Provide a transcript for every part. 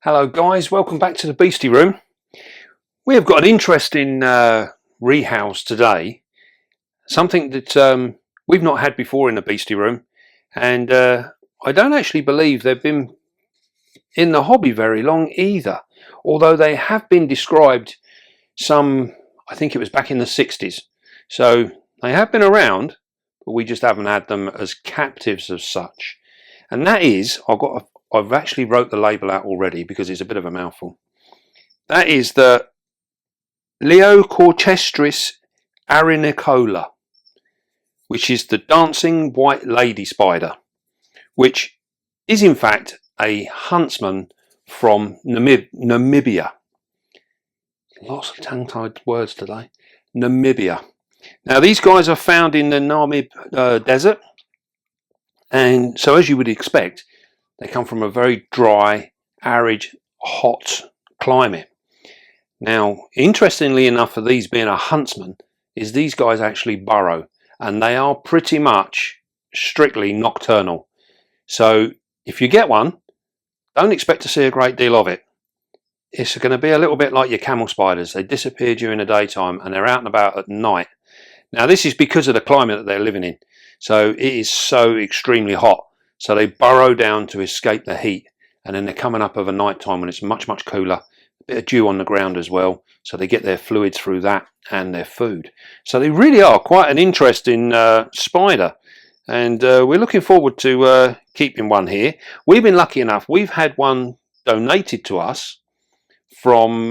Hello guys, welcome back to the Beastie Room. We have got an interesting rehouse today, something that we've not had before in the Beastie Room, and I don't actually believe they've been in the hobby very long either, although they have been described I think it was back in the 60s, so they have been around, but we just haven't had them as captives as such. And that is, I've actually wrote the label out already because it's a bit of a mouthful. That is the Leucorchestris arenicola, which is the dancing white lady spider, which is in fact a Huntsman from Namibia. Lots of tongue-tied words today. Namibia. Now these guys are found in the Namib desert, and so as you would expect, they come from a very dry, arid, hot climate. Now, interestingly enough, for these being a Huntsman, is these guys actually burrow, and they are pretty much strictly nocturnal. So if you get one, don't expect to see a great deal of it. It's going to be a little bit like your camel spiders. They disappear during the daytime and they're out and about at night. Now this is because of the climate that they're living in. So it is so extremely hot. So they burrow down to escape the heat, and then they're coming up over night time when it's much cooler, a bit of dew on the ground as well, so they get their fluids through that and their food. So they really are quite an interesting spider, and we're looking forward to keeping one here. We've been lucky enough, we've had one donated to us from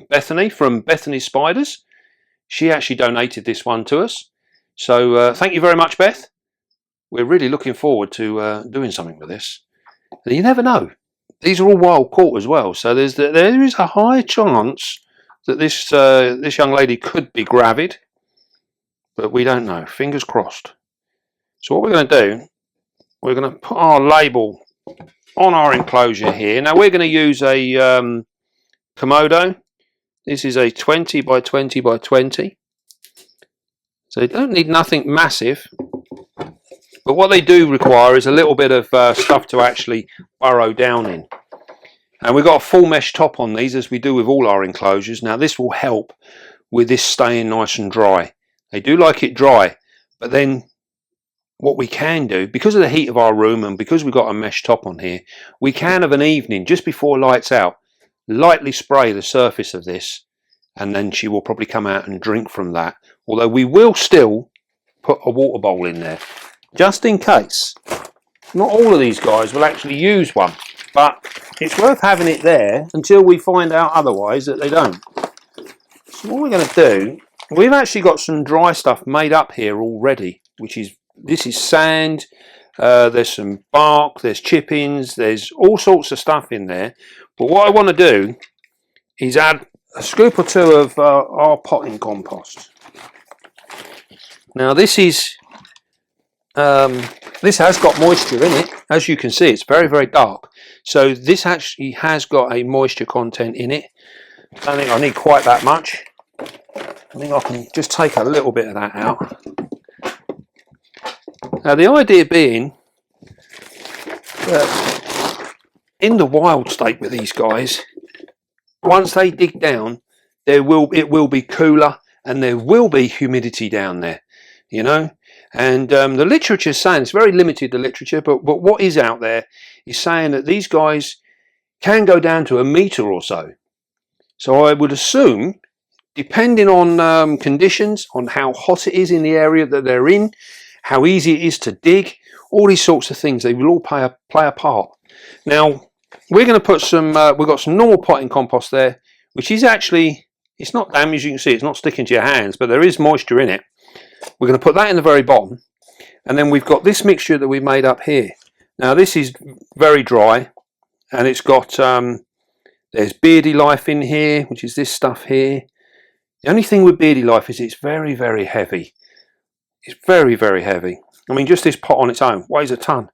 Bethany, from Bethany Spiders. She actually donated this one to us, so thank you very much, Beth. We're really looking forward to doing something with this. And you never know. These are all wild caught as well, so there is a high chance that this young lady could be gravid, but we don't know. Fingers crossed. So what we're going to do, we're going to put our label on our enclosure here. Now we're going to use a Komodo. This is a 20 by 20 by 20. So you don't need nothing massive. But what they do require is a little bit of stuff to actually burrow down in. And we've got a full mesh top on these, as we do with all our enclosures. Now this will help with this staying nice and dry. They do like it dry, but then what we can do, because of the heat of our room and because we've got a mesh top on here, we can of an evening, just before lights out, lightly spray the surface of this, and then she will probably come out and drink from that. Although we will still put a water bowl in there, just in case. Not all of these guys will actually use one, but it's worth having it there until we find out otherwise that they don't. So what we're going to do, we've actually got some dry stuff made up here already, this is sand, there's some bark, there's chippings, there's all sorts of stuff in there. But what I want to do is add a scoop or two of our potting compost. Now this has got moisture in it. As you can see, it's very dark, so this actually has got a moisture content in it. I don't think I need quite that much. I think I can just take a little bit of that out. Now the idea being that in the wild state with these guys, once they dig down, it will be cooler and there will be humidity down there, you know. And the literature is saying, it's very limited, the literature, but what is out there is saying that these guys can go down to 1 meter or so. So I would assume, depending on conditions, on how hot it is in the area that they're in, how easy it is to dig, all these sorts of things, they will all play a part. Now, we're going to put some, we've got some normal potting compost there, which is actually, it's not damaged, you can see, it's not sticking to your hands, but there is moisture in it. We're going to put that in the very bottom, and then we've got this mixture that we've made up here. Now this is very dry, and it's got there's beardy life in here, which is this stuff here. The only thing with beardy life is it's very heavy. It's very heavy. I mean, just this pot on its own weighs a ton.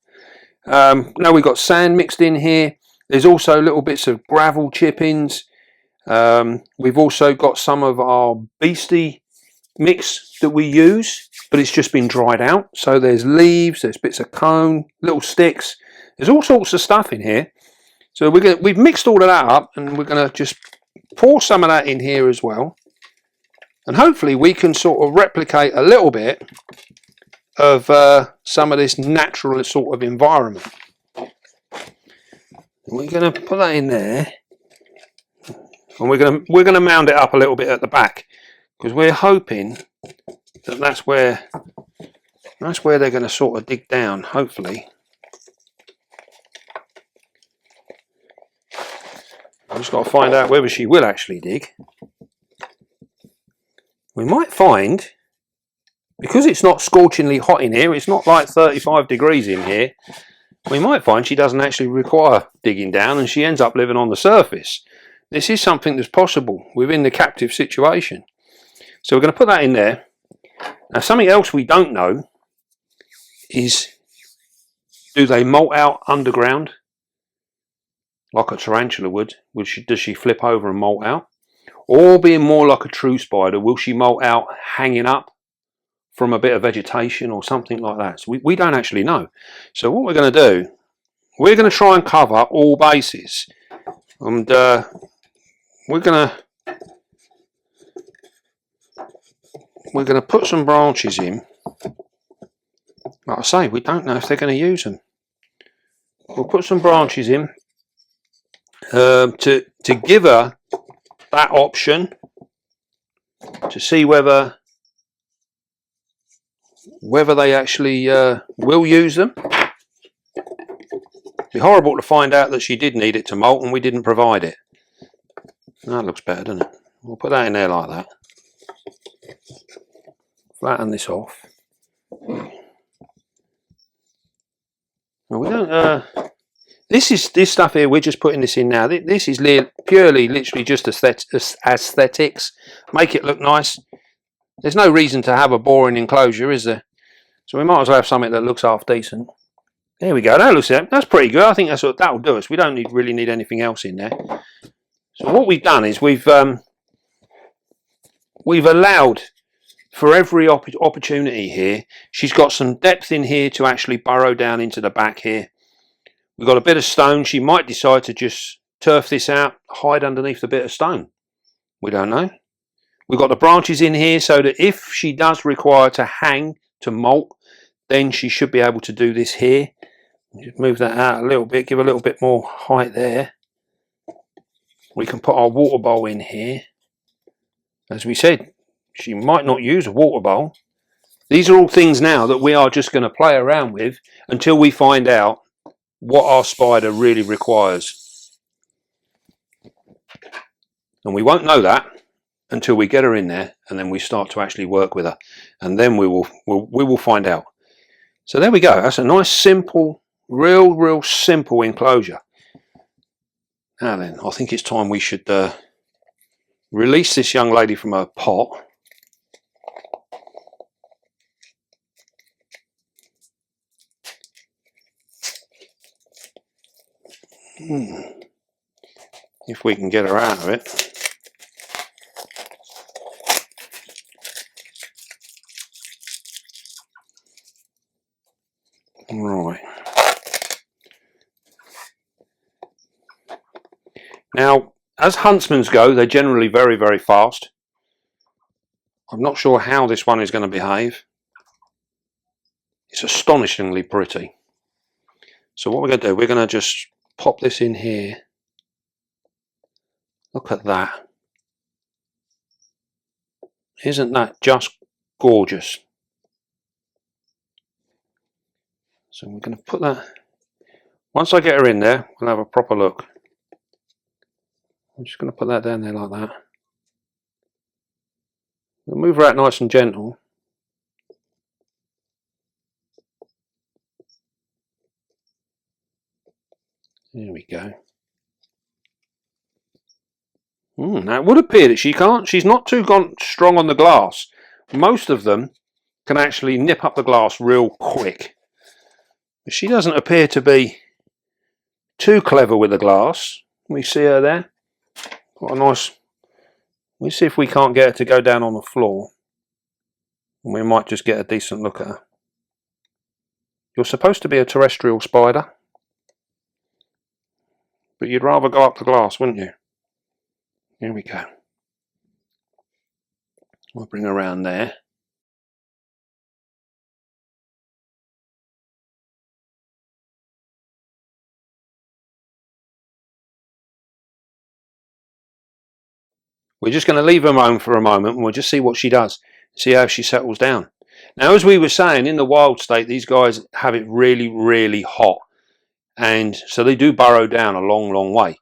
Now we've got sand mixed in here. There's also little bits of gravel chippings. We've also got some of our Beastie mix that we use, but it's just been dried out. So there's leaves, there's bits of cone, little sticks, there's all sorts of stuff in here. So we've mixed all of that up, and we're going to just pour some of that in here as well. And hopefully we can sort of replicate a little bit of some of this natural sort of environment. And we're going to put that in there, and we're going to mound it up a little bit at the back, because we're hoping that that's where they're going to sort of dig down, hopefully. I've just got to find out whether she will actually dig. We might find, because it's not scorchingly hot in here, it's not like 35 degrees in here, we might find she doesn't actually require digging down and she ends up living on the surface. This is something that's possible within the captive situation. So we're going to put that in there. Now, something else we don't know is, do they molt out underground like a tarantula would? Does she flip over and molt out? Or, being more like a true spider, will she molt out hanging up from a bit of vegetation or something like that? So we don't actually know. So what we're going to do, we're going to try and cover all bases. And we're going to put some branches in. Like I say, we don't know if they're going to use them. We'll put some branches in to give her that option, to see whether they actually will use them. It'd be horrible to find out that she did need it to molt and we didn't provide it. That looks better, doesn't it? We'll put that in there like that. Flatten this off. Well, we don't. This stuff here, we're just putting this in now. This is purely, literally just aesthetics. Make it look nice. There's no reason to have a boring enclosure, is there? So we might as well have something that looks half decent. There we go. That's pretty good. I think that'll do us. We don't really need anything else in there. So what we've done is we've allowed for every opportunity here. She's got some depth in here to actually burrow down into the back here. We've got a bit of stone. She might decide to just turf this out, hide underneath the bit of stone. We don't know. We've got the branches in here so that if she does require to hang to molt, then she should be able to do this here. Just move that out a little bit, give a little bit more height there. We can put our water bowl in here. As we said, she might not use a water bowl. These are all things now that we are just going to play around with until we find out what our spider really requires. And we won't know that until we get her in there and then we start to actually work with her, and then we will find out. So there we go. That's a nice simple, real simple enclosure. Now then, I think it's time we should release this young lady from her pot. If we can get her out of it. Right. Now, as huntsmans go, they're generally very fast. I'm not sure how this one is going to behave. It's astonishingly pretty. So what we're going to do, we're going to just pop this in here. Look at that. Isn't that just gorgeous? So we're going to put that, once I get her in there, we'll have a proper look. I'm just going to put that down there like that. We'll move her out nice and gentle. There we go. Now it would appear that she's not too strong on the glass. Most of them can actually nip up the glass real quick. But she doesn't appear to be too clever with the glass. We see her there. Got a nice. We'll see if we can't get her to go down on the floor. And we might just get a decent look at her. You're supposed to be a terrestrial spider. but you'd rather go up the glass, wouldn't you? Here we go. We'll bring her around there. We're just going to leave her alone for a moment and we'll just see what she does, see how she settles down. Now, as we were saying, in the wild state, these guys have it really, really hot, and so they do burrow down a long, long way.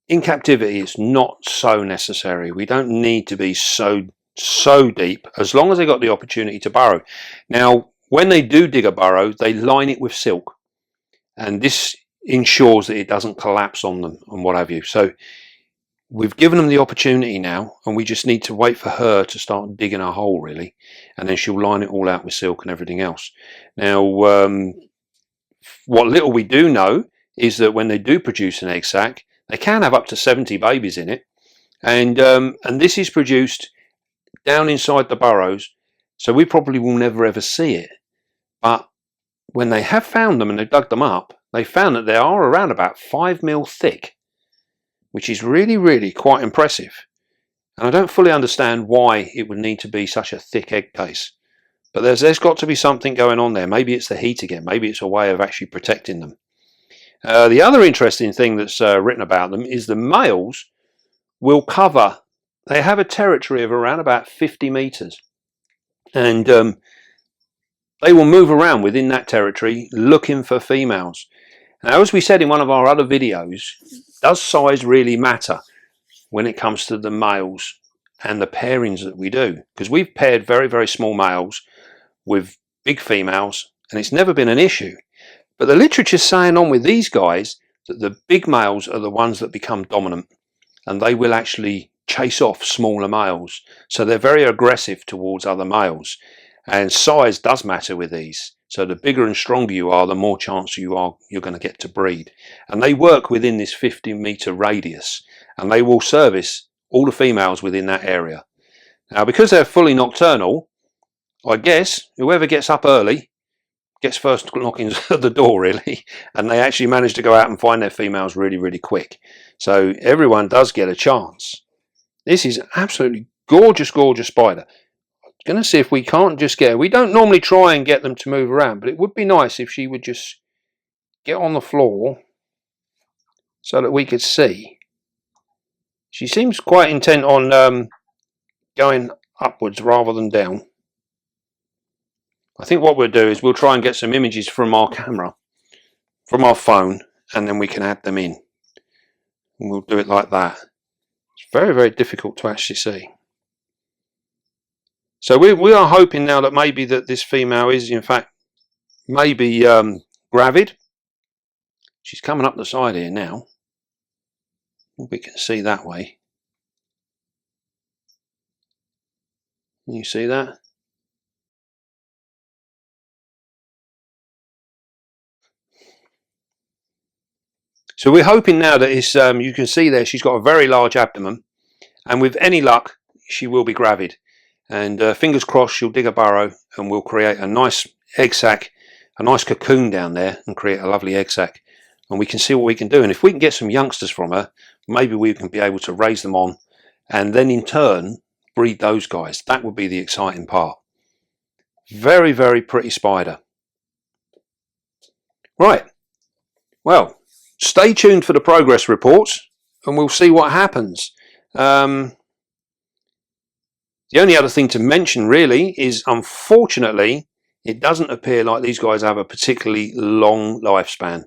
In captivity, it's not so necessary. We don't need to be so deep, as long as they got the opportunity to burrow. Now, when they do dig a burrow, they line it with silk, and this ensures that it doesn't collapse on them and what have you. So we've given them the opportunity now, and we just need to wait for her to start digging a hole, really, and then she'll line it all out with silk and everything else. Now, what little we do know is that when they do produce an egg sac, they can have up to 70 babies in it, and this is produced down inside the burrows, so we probably will never ever see it. But when they have found them and they've dug them up, they found that they are around about 5 mil thick, which is really, really quite impressive. And I don't fully understand why it would need to be such a thick egg case. But there's got to be something going on there. Maybe it's the heat again. Maybe it's a way of actually protecting them. The other interesting thing that's written about them is the males will cover, they have a territory of around about 50 meters. And they will move around within that territory looking for females. Now, as we said in one of our other videos, does size really matter when it comes to the males and the pairings that we do? Because we've paired very, very small males with big females, and it's never been an issue. But the literature's saying on with these guys that the big males are the ones that become dominant, and they will actually chase off smaller males. So they're very aggressive towards other males, and size does matter with these. So the bigger and stronger you are, the more chance you're going to get to breed. And they work within this 50-meter radius, and they will service all the females within that area. Now, because they're fully nocturnal, I guess whoever gets up early gets first knockings at the door, really, and they actually manage to go out and find their females really, really quick. So everyone does get a chance. This is absolutely gorgeous, gorgeous spider. Going to see if we can't just get her. We don't normally try and get them to move around, but it would be nice if she would just get on the floor so that we could see. She seems quite intent on going upwards rather than down. I think what we'll do is we'll try and get some images from our camera, from our phone, and then we can add them in. And we'll do it like that. It's very, very difficult to actually see. So we are hoping now that maybe that this female is in fact maybe gravid. She's coming up the side here now. We can see that way. Can you see that? So we're hoping now that it's, you can see there she's got a very large abdomen, and with any luck she will be gravid. And fingers crossed she'll dig a burrow and we'll create a nice egg sac, a nice cocoon down there, and create a lovely egg sac. And we can see what we can do. And if we can get some youngsters from her, maybe we can be able to raise them on and then in turn breed those guys. That would be the exciting part. Very, very pretty spider. Right. Well, stay tuned for the progress reports and we'll see what happens. The only other thing to mention really is, unfortunately, it doesn't appear like these guys have a particularly long lifespan.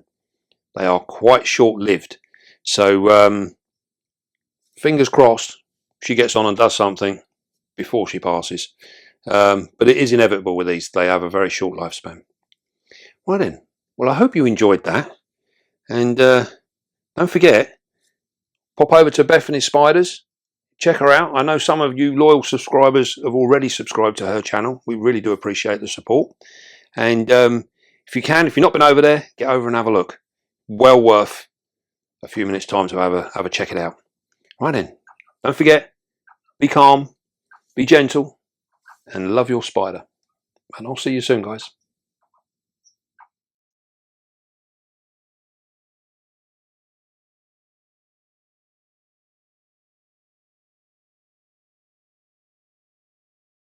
They are quite short-lived. So fingers crossed she gets on and does something before she passes. But it is inevitable with these. They have a very short lifespan. Right then. Well, I hope you enjoyed that. And don't forget, pop over to Bethany's Spiders. Check her out. I know some of you loyal subscribers have already subscribed to her channel. We really do appreciate the support. And if you've not been over there, get over and have a look. Well worth a few minutes time to have a check it out. Right then, don't forget, be calm, be gentle, and love your spider. And I'll see you soon, guys.